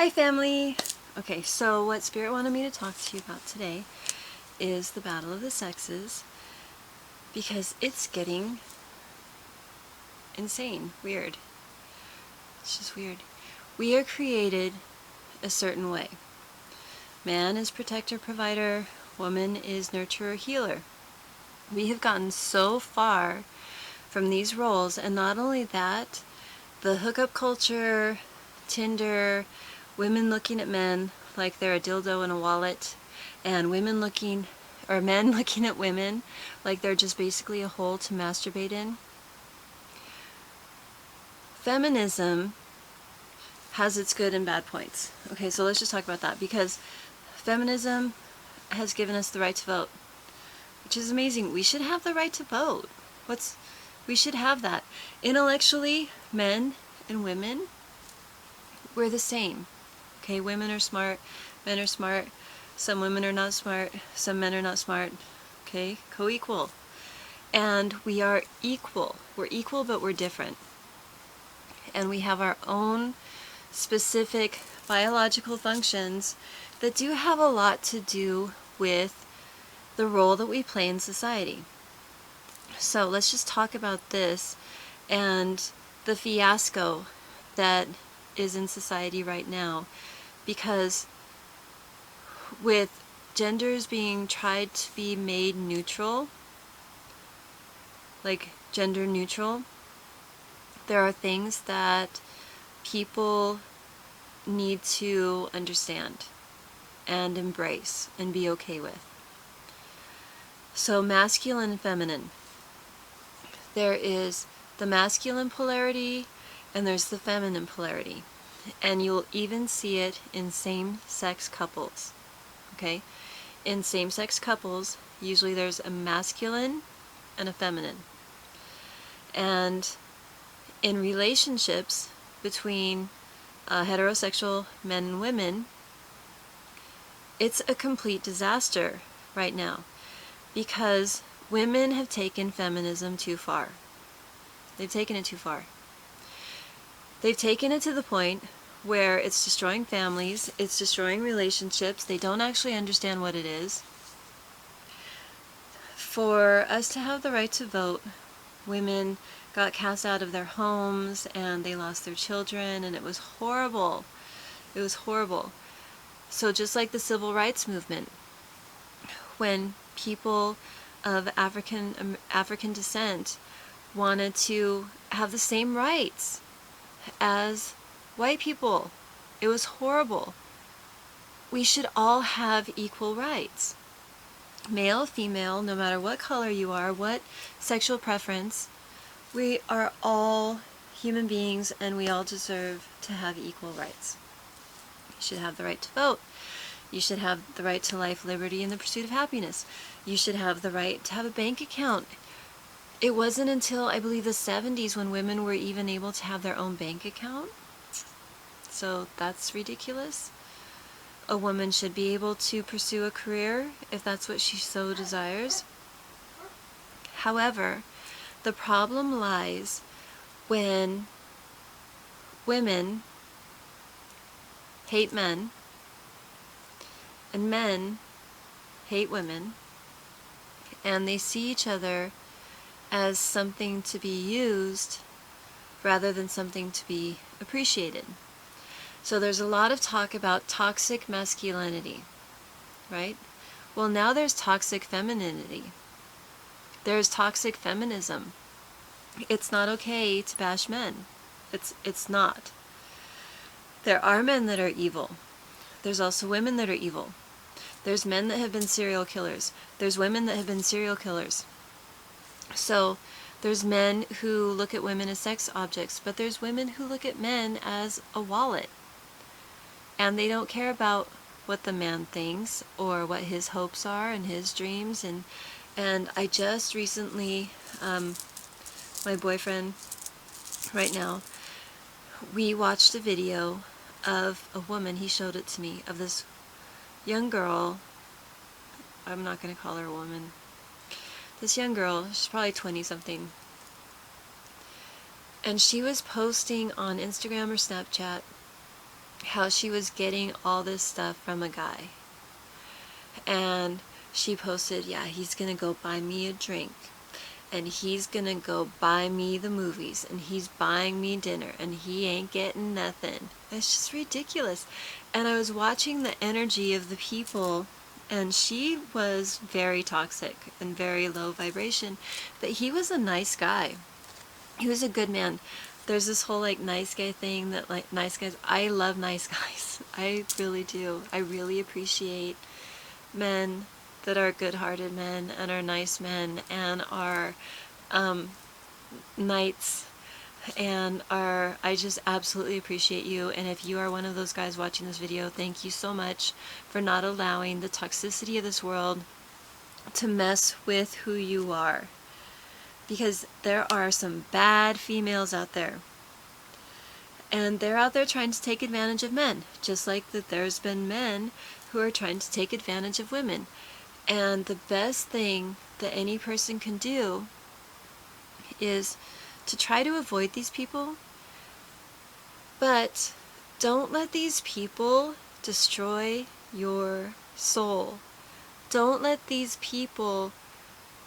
Hi family! Okay, so what Spirit wanted me to talk to you about today is the battle of the sexes, because it's getting insane, weird. It's just weird. We are created a certain way. Man is protector, provider, woman is nurturer, healer. We have gotten so far from these roles, and not only that, the hookup culture, Tinder, women looking at men like they're a dildo in a wallet, and men looking at women like they're just basically a hole to masturbate in. Feminism has its good and bad points. Okay, so let's just talk about that, because feminism has given us the right to vote, which is amazing. We should have the right to vote. We should have that. Intellectually, men and women, we're the same. Okay, women are smart, men are smart, some women are not smart, some men are not smart. Okay, co-equal. And we are equal. We're equal, but we're different. And we have our own specific biological functions that do have a lot to do with the role that we play in society. So let's just talk about this and the fiasco that is in society right now, because with genders being tried to be made neutral, like gender neutral, there are things that people need to understand and embrace and be okay with. So masculine and feminine. There is the masculine polarity and there's the feminine polarity. And you'll even see it in same-sex couples. Okay? In same-sex couples, usually there's a masculine and a feminine. And in relationships between heterosexual men and women, it's a complete disaster right now, because women have taken feminism too far. They've taken it too far. They've taken it to the point where it's destroying families, it's destroying relationships. They don't actually understand what it is. For us to have the right to vote, women got cast out of their homes and they lost their children, and it was horrible. It was horrible. So just like the civil rights movement, when people of African descent wanted to have the same rights as white people, it was horrible. We should all have equal rights. Male, female, no matter what color you are, what sexual preference, we are all human beings and we all deserve to have equal rights. You should have the right to vote. You should have the right to life, liberty, and the pursuit of happiness. You should have the right to have a bank account. It wasn't until, I believe, the 70s when women were even able to have their own bank account. So that's ridiculous. A woman should be able to pursue a career if that's what she so desires. However, the problem lies when women hate men and men hate women, and they see each other as something to be used rather than something to be appreciated. So there's a lot of talk about toxic masculinity, right? Well, now there's toxic femininity. There's toxic feminism. It's not okay to bash men. It's not. There are men that are evil. There's also women that are evil. There's men that have been serial killers. There's women that have been serial killers. So there's men who look at women as sex objects, but there's women who look at men as a wallet. And they don't care about what the man thinks or what his hopes are and his dreams. And I just recently, my boyfriend right now, we watched a video of a woman, he showed it to me, of this young girl. I'm not going to call her a woman. This young girl, she's probably 20-something. And she was posting on Instagram or Snapchat how she was getting all this stuff from a guy. And she posted, yeah, he's gonna go buy me a drink, and he's gonna go buy me the movies, and he's buying me dinner, and he ain't getting nothing. It's just ridiculous. And I was watching the energy of the people, and she was very toxic and very low vibration, but he was a nice guy. He was a good man. There's this whole like nice guy thing that like nice guys, I love nice guys. I really do. I really appreciate men that are good-hearted men and are nice men and are knights and are, I just absolutely appreciate you. And if you are one of those guys watching this video, thank you so much for not allowing the toxicity of this world to mess with who you are, because there are some bad females out there, and they're out there trying to take advantage of men, just like that there's been men who are trying to take advantage of women. And the best thing that any person can do is to try to avoid these people, but don't let these people destroy your soul. Don't let these people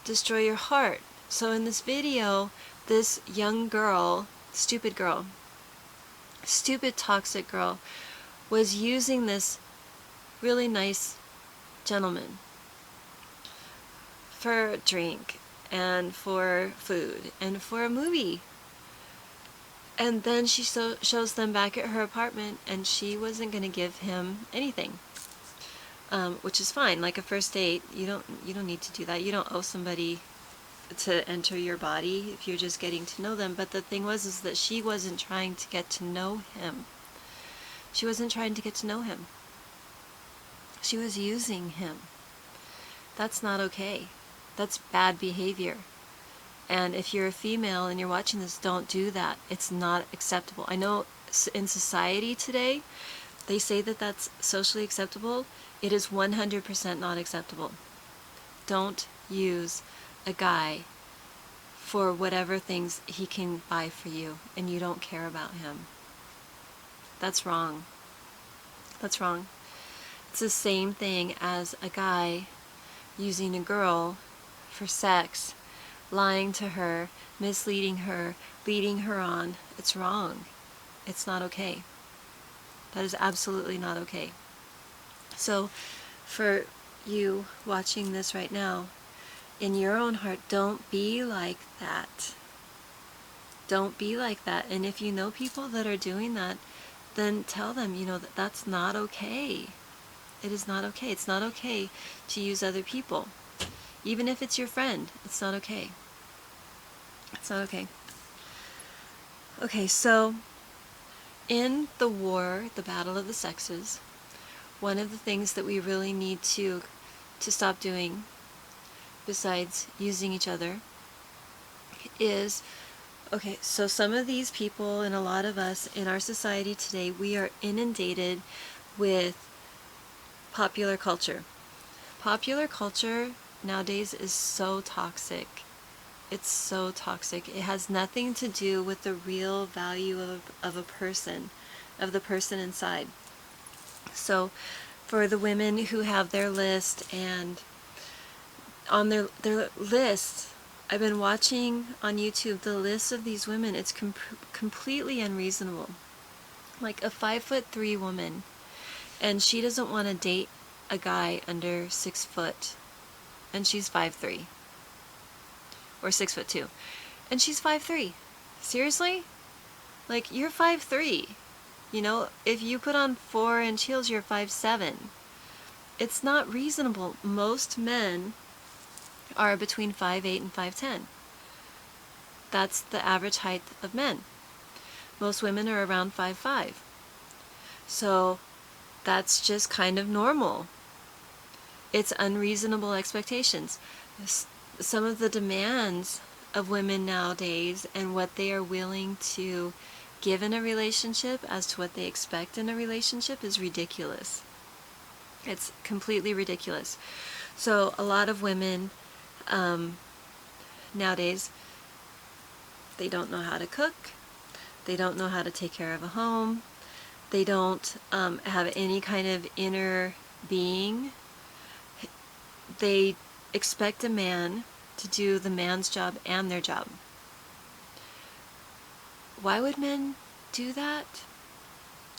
destroy your heart. So in this video, this young girl, stupid toxic girl, was using this really nice gentleman for a drink and for food and for a movie. And then she shows them back at her apartment, and she wasn't going to give him anything, which is fine. Like a first date, you don't need to do that. You don't owe somebody to enter your body if you're just getting to know them. But the thing was is that she wasn't trying to get to know him. She wasn't trying to get to know him. She was using him. That's not okay. That's bad behavior. And if you're a female and you're watching this, don't do that. It's not acceptable. I know in society today, they say that that's socially acceptable. It is 100% not acceptable. Don't use a guy for whatever things he can buy for you and you don't care about him. That's wrong. That's wrong. It's the same thing as a guy using a girl for sex, lying to her, misleading her, leading her on. It's wrong. It's not okay. That is absolutely not okay. So for you watching this right now, in your own heart, don't be like that. Don't be like that. And if you know people that are doing that, then tell them, that that's not okay. It is not okay. It's not okay to use other people. Even if it's your friend, it's not okay. It's not okay. Okay, so in the war, the battle of the sexes, one of the things that we really need to stop doing, besides using each other, is, okay, so some of these people and a lot of us in our society today, we are inundated with popular culture. Popular culture nowadays is so toxic. It's so toxic. It has nothing to do with the real value of a person, of the person inside. So for the women who have their list, and on their list, I've been watching on YouTube the list of these women. It's completely unreasonable. Like a 5'3" woman, and she doesn't want to date a guy under 6 foot, and she's 5'3", or 6'2", and she's 5'3". Seriously? Like, you're 5'3". If you put on 4-inch heels, you're 5'7". It's not reasonable. Most men are between 5'8" and 5'10". That's the average height of men. Most women are around 5'5". So that's just kind of normal. It's unreasonable expectations. Some of the demands of women nowadays and what they are willing to give in a relationship as to what they expect in a relationship is ridiculous. It's completely ridiculous. So a lot of women nowadays, they don't know how to cook. They don't know how to take care of a home. They don't have any kind of inner being. They expect a man to do the man's job and their job. Why would men do that?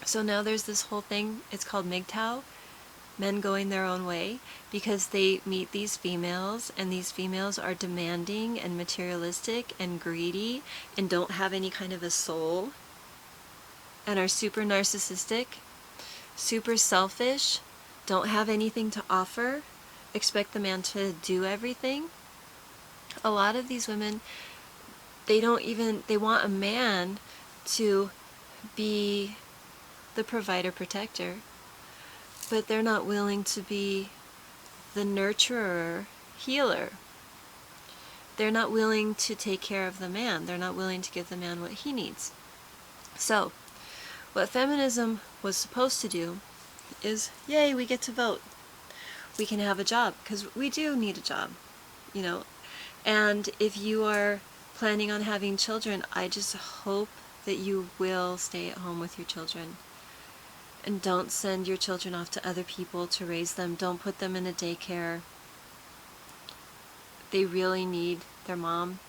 So now there's this whole thing, it's called MGTOW, men going their own way, because they meet these females, and these females are demanding and materialistic and greedy and don't have any kind of a soul, and are super narcissistic, super selfish, don't have anything to offer, expect the man to do everything. A lot of these women, they want a man to be the provider protector, but they're not willing to be the nurturer healer. They're not willing to take care of the man. They're not willing to give the man what he needs. So what feminism was supposed to do is, yay, we get to vote. We can have a job, because we do need a job, you know. And if you are planning on having children, I just hope that you will stay at home with your children. And don't send your children off to other people to raise them. Don't put them in a daycare. They really need their mom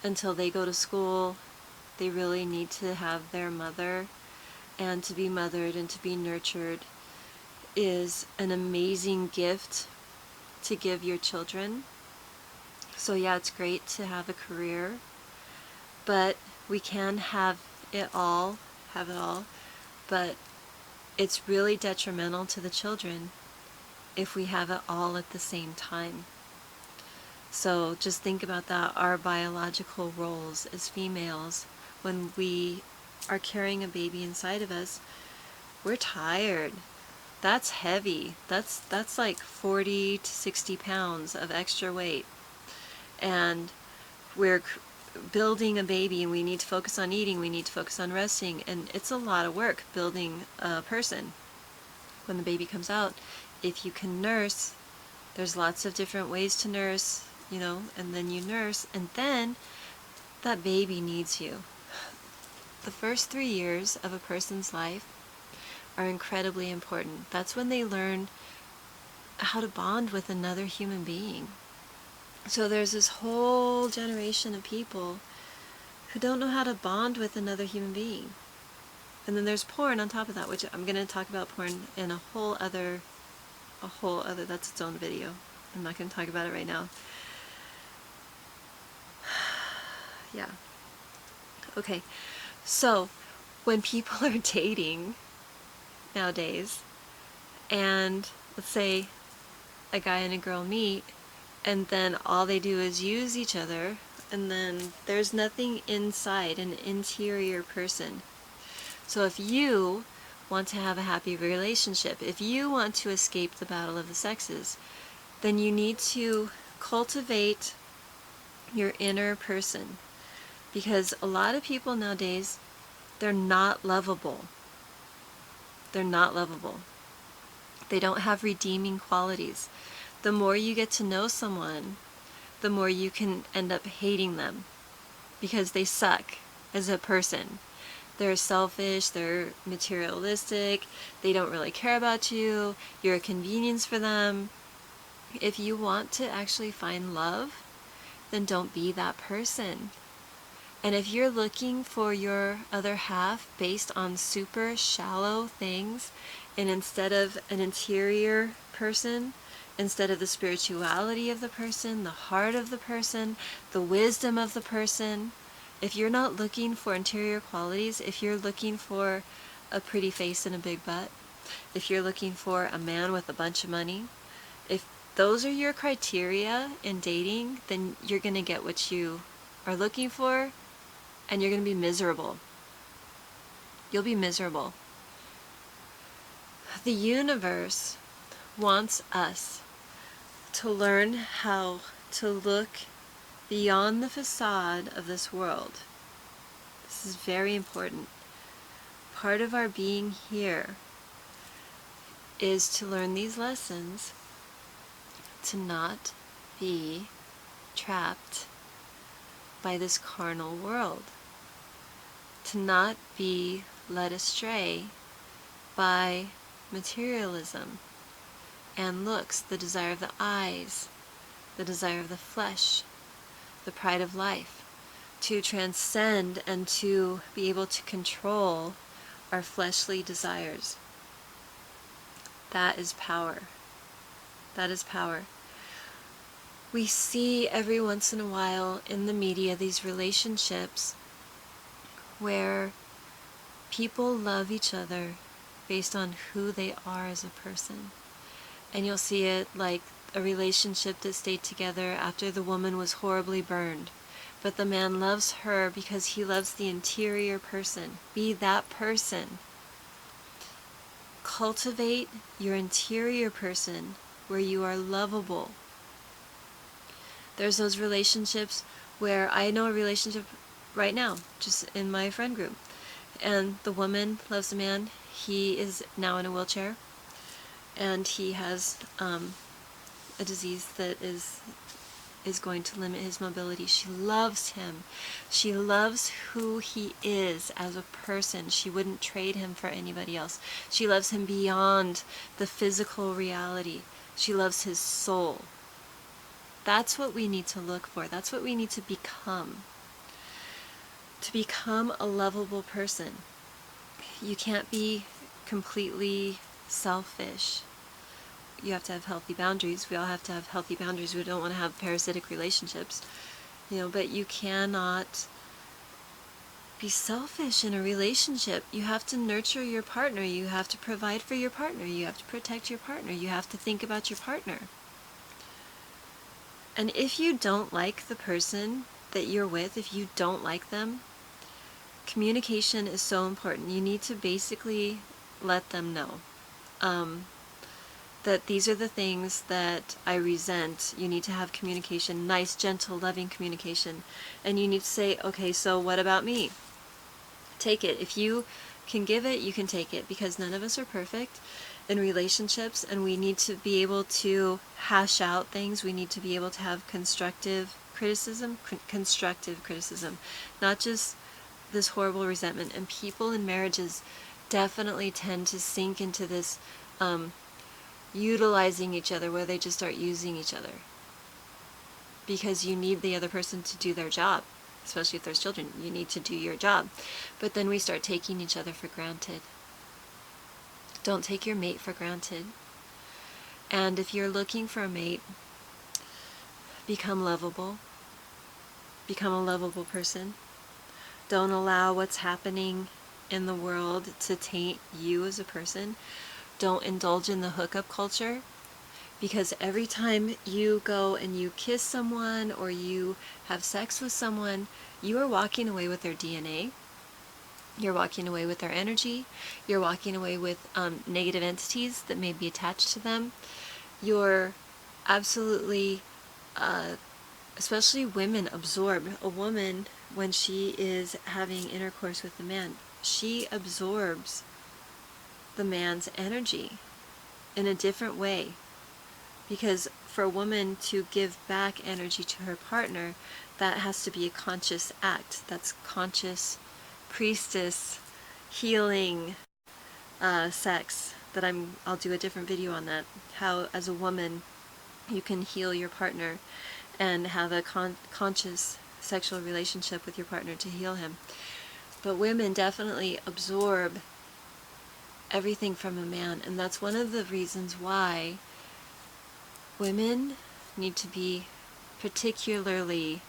until they go to school. They really need to have their mother, and to be mothered and to be nurtured is an amazing gift to give your children. So yeah, it's great to have a career, but we can have it all, but it's really detrimental to the children if we have it all at the same time. So just think about that, our biological roles as females. When we are carrying a baby inside of us, we're tired. That's heavy. That's like 40 to 60 pounds of extra weight. And we're building a baby, and we need to focus on eating, we need to focus on resting, and it's a lot of work building a person. When the baby comes out, if you can nurse, there's lots of different ways to nurse, you know, and then you nurse, and then that baby needs you. The first 3 years of a person's life are incredibly important. That's when they learn how to bond with another human being. So there's this whole generation of people who don't know how to bond with another human being. And then there's porn on top of that, which I'm going to talk about porn in a whole other, that's its own video. I'm not going to talk about it right now. Yeah. Okay. So when people are dating nowadays, and let's say a guy and a girl meet, and then all they do is use each other, and then there's nothing inside, an interior person. So if you want to have a happy relationship, if you want to escape the battle of the sexes, then you need to cultivate your inner person. Because a lot of people nowadays, they're not lovable. They're not lovable. They don't have redeeming qualities. The more you get to know someone, the more you can end up hating them, because they suck as a person. They're selfish, they're materialistic, they don't really care about you, you're a convenience for them. If you want to actually find love, then don't be that person. And if you're looking for your other half based on super shallow things, and instead of an interior person, instead of the spirituality of the person, the heart of the person, the wisdom of the person, if you're not looking for interior qualities, if you're looking for a pretty face and a big butt, if you're looking for a man with a bunch of money, if those are your criteria in dating, then you're going to get what you are looking for, and you're going to be miserable. You'll be miserable. The universe wants us to learn how to look beyond the facade of this world. This is very important. Part of our being here is to learn these lessons, to not be trapped by this carnal world, to not be led astray by materialism and looks, the desire of the eyes, the desire of the flesh, the pride of life, to transcend and to be able to control our fleshly desires. That is power. That is power. We see every once in a while in the media these relationships where people love each other based on who they are as a person. And you'll see it like a relationship that stayed together after the woman was horribly burned. But the man loves her because he loves the interior person. Be that person. Cultivate your interior person where you are lovable. There's those relationships where I know a relationship right now, just in my friend group. And the woman loves the man. He is now in a wheelchair. And he has a disease that is going to limit his mobility. She loves him. She loves who he is as a person. She wouldn't trade him for anybody else. She loves him beyond the physical reality. She loves his soul. That's what we need to look for. That's what we need to become. To become a lovable person. You can't be completely selfish. You have to have healthy boundaries. We all have to have healthy boundaries. We don't want to have parasitic relationships, but you cannot be selfish in a relationship. You have to nurture your partner. You have to provide for your partner. You have to protect your partner. You have to think about your partner. And if you don't like the person that you're with, if you don't like them, communication is so important. You need to basically let them know. That these are the things that I resent. You need to have communication, nice, gentle, loving communication. And you need to say, okay, so what about me? Take it. If you can give it, you can take it, because none of us are perfect in relationships, and we need to be able to hash out things. We need to be able to have constructive criticism, not just this horrible resentment. And people in marriages definitely tend to sink into this utilizing each other, where they just start using each other because you need the other person to do their job. Especially if there's children, you need to do your job. But then we start taking each other for granted. Don't take your mate for granted. And if you're looking for a mate, become lovable. Become a lovable person. Don't allow what's happening in the world to taint you as a person. Don't indulge in the hookup culture, because every time you go and you kiss someone or you have sex with someone, you are walking away with their DNA. You're walking away with their energy. You're walking away with negative entities that may be attached to them. You're absolutely, especially women, absorb. A woman, when she is having intercourse with a man, she absorbs the man's energy in a different way. Because for a woman to give back energy to her partner, that has to be a conscious act. That's conscious priestess healing sex. I'll do a different video on that. How, as a woman, you can heal your partner and have a conscious sexual relationship with your partner to heal him. But women definitely absorb everything from a man, and that's one of the reasons why women need to be particularly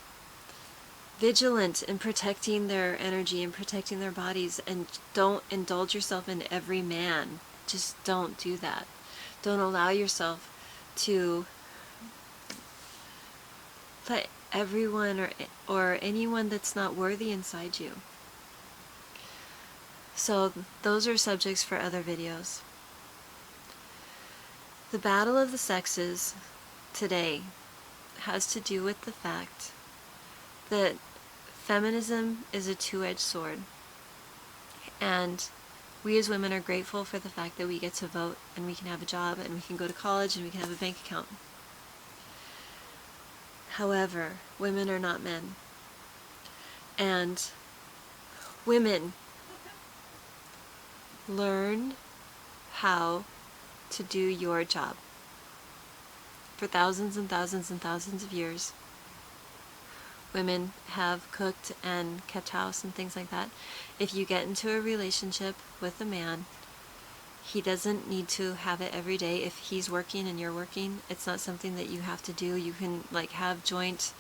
vigilant in protecting their energy and protecting their bodies, and don't indulge yourself in every man. Just don't do that. Don't allow yourself to let everyone or anyone that's not worthy inside you. So those are subjects for other videos. The battle of the sexes today has to do with the fact that feminism is a two-edged sword. And we as women are grateful for the fact that we get to vote, and we can have a job, and we can go to college, and we can have a bank account. However, women are not men. And women learn how to do your job. For thousands and thousands and thousands of years, women have cooked and kept house and things like that. If you get into a relationship with a man, he doesn't need to have it every day. If he's working and you're working, it's not something that you have to do. You can like have joint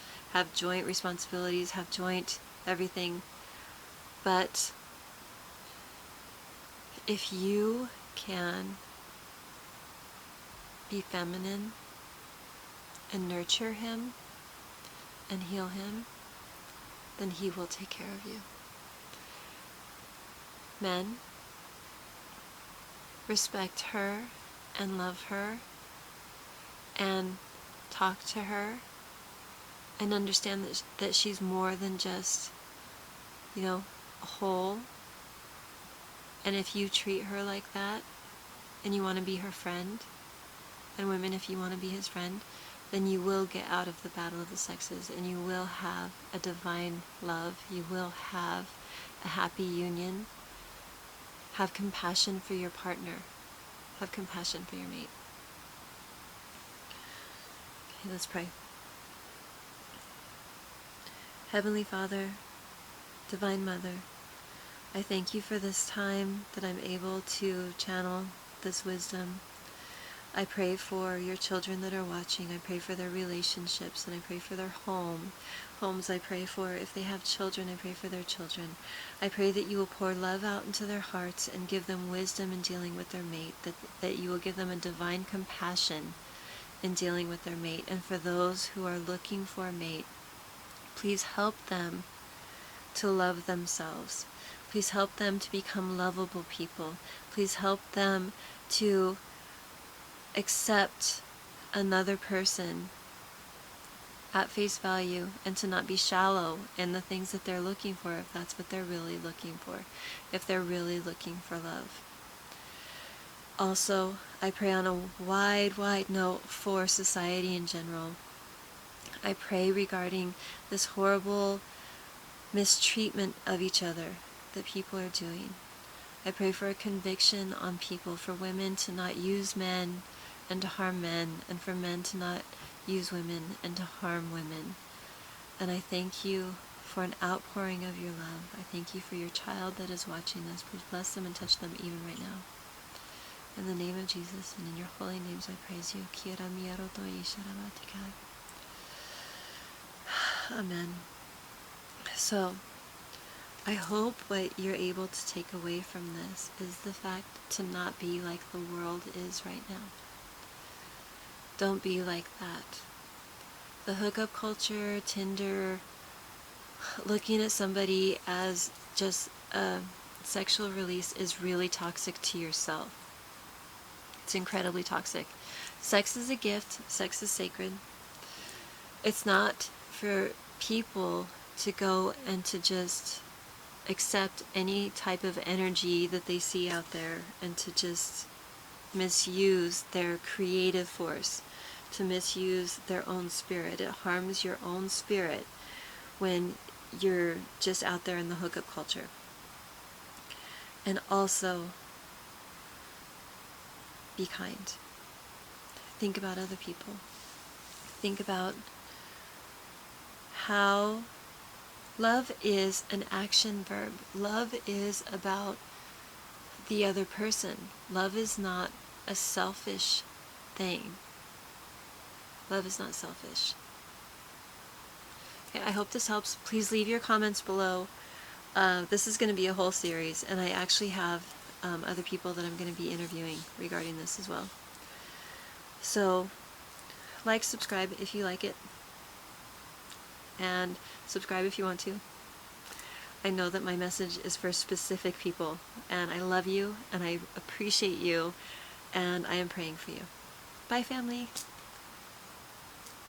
responsibilities, have joint everything. But if you can be feminine and nurture him and heal him, then he will take care of you. Men, respect her and love her and talk to her and understand that she's more than just, a whole. And if you treat her like that and you want to be her friend, and women, if you want to be his friend, then you will get out of the battle of the sexes and you will have a divine love. You will have a happy union. Have compassion for your partner. Have compassion for your mate. Okay, let's pray. Heavenly Father, Divine Mother, I thank you for this time that I'm able to channel this wisdom. I pray for your children that are watching. I pray for their relationships, and I pray for their homes. I pray for, if they have children, I pray for their children. I pray that you will pour love out into their hearts and give them wisdom in dealing with their mate, that you will give them a divine compassion in dealing with their mate. And for those who are looking for a mate, please help them to love themselves. Please help them to become lovable people. Please help them to accept another person at face value and to not be shallow in the things that they're looking for, if that's what they're really looking for, if they're really looking for love. Also, I pray on a wide note for society in general. I pray regarding this horrible mistreatment of each other that people are doing. I pray for a conviction on people, for women to not use men and to harm men, and for men to not use women and to harm women. And I thank you for an outpouring of your love. I thank you for your child that is watching this. Please bless them and touch them even right now. In the name of Jesus and in your holy names I praise you. Amen. So, I hope what you're able to take away from this is the fact to not be like the world is right now. Don't be like that. The hookup culture, Tinder, looking at somebody as just a sexual release is really toxic to yourself. It's incredibly toxic. Sex is a gift. Sex is sacred. It's not for people to go and to just accept any type of energy that they see out there and to just misuse their creative force, to misuse their own spirit. It harms your own spirit when you're just out there in the hookup culture. And also, be kind. Think about other people. Think about how love is an action verb. Love is about the other person. Love is not a selfish thing. Love is not selfish. Okay, I hope this helps. Please leave your comments below. This is going to be a whole series, and I actually have other people that I'm going to be interviewing regarding this as well. So, like, subscribe if you like it, and subscribe if you want to. I know that my message is for specific people, and I love you, and I appreciate you, and I am praying for you. Bye, family.